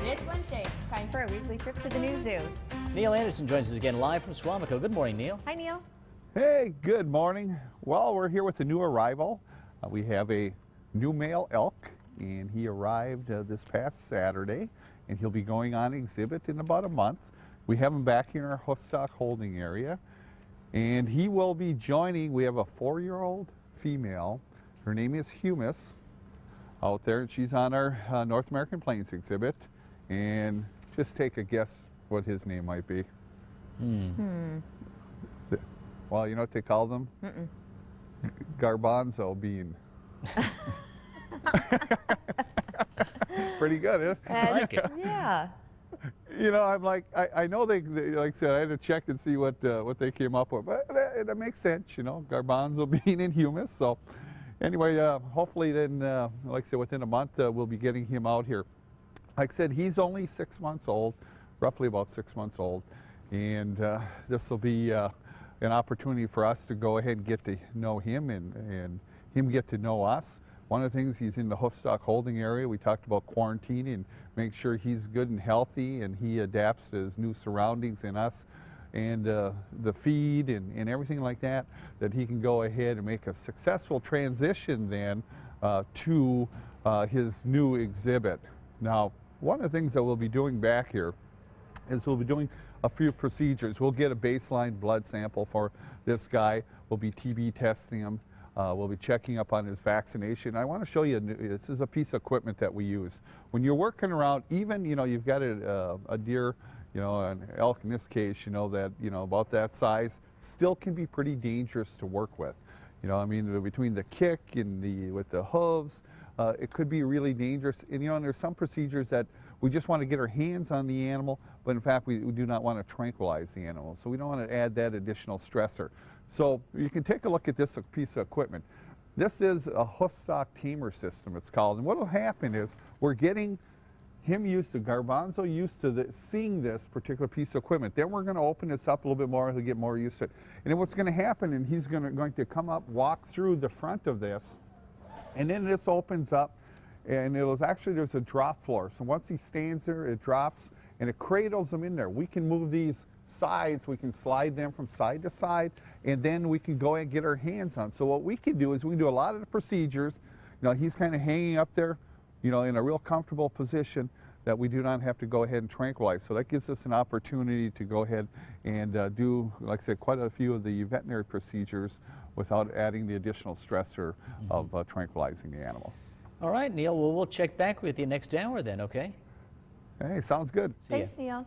It's Wednesday. Time for a weekly trip to the new zoo. Neil Anderson joins us again live from Suamico. Good morning, Neil. Hi, Neil. Hey, good morning. Well, we're here with a new arrival. We have a new male elk, and he arrived this past Saturday, and he'll be going on exhibit in about a month. We have him back in our hoofstock holding area, and he will be joining. We have a 4-year-old female. Her name is Humus out there. She's on our North American Plains exhibit, and just take a guess what his name might be. Well, you know what they call them? Garbanzo bean. Pretty good, isn't it? I like it. Yeah. You know, I'm like, I know they, like I said, I had to check and see what they came up with, but that makes sense, you know, garbanzo bean and humus. So anyway, hopefully then, like I said, within a month, we'll be getting him out here. Like I said, he's only 6 months old, roughly about 6 months old, and this will be an opportunity for us to go ahead and get to know him and him get to know us. One of the things, he's in the hoofstock holding area. We talked about quarantining and make sure he's good and healthy and he adapts to his new surroundings and us and the feed and everything like that, that he can go ahead and make a successful transition then to his new exhibit. Now, one of the things that we'll be doing back here is we'll be doing a few procedures. We'll get a baseline blood sample for this guy. We'll be TB testing him. We'll be checking up on his vaccination. I want to show you, this is a piece of equipment that we use. When you're working around, even, you know, you've got a deer, you know, an elk in this case, you know, that, you know, about that size, still can be pretty dangerous to work with. You know, I mean, between the kick and with the hooves, it could be really dangerous. And, you know, and there's some procedures that we just want to get our hands on the animal, but in fact, we do not want to tranquilize the animal. So we don't want to add that additional stressor. So you can take a look at this piece of equipment. This is a hoofstock tamer system, it's called. And what will happen is we're getting him used to, Garbanzo used to seeing this particular piece of equipment. Then we're going to open this up a little bit more, he'll get more used to it. And then what's going to happen, and he's going to come up, walk through the front of this, and then this opens up, and there's a drop floor. So once he stands there, it drops, and it cradles him in there. We can move these sides, we can slide them from side to side, and then we can go and get our hands on. So what we can do is we can do a lot of the procedures. You know, he's kind of hanging up there, you know, in a real comfortable position that we do not have to go ahead and tranquilize. So that gives us an opportunity to go ahead and do, like I said, quite a few of the veterinary procedures without adding the additional stressor of tranquilizing the animal. All right, Neil. Well, we'll check back with you next hour then, okay? Hey, sounds good. See ya. Thanks, Neil.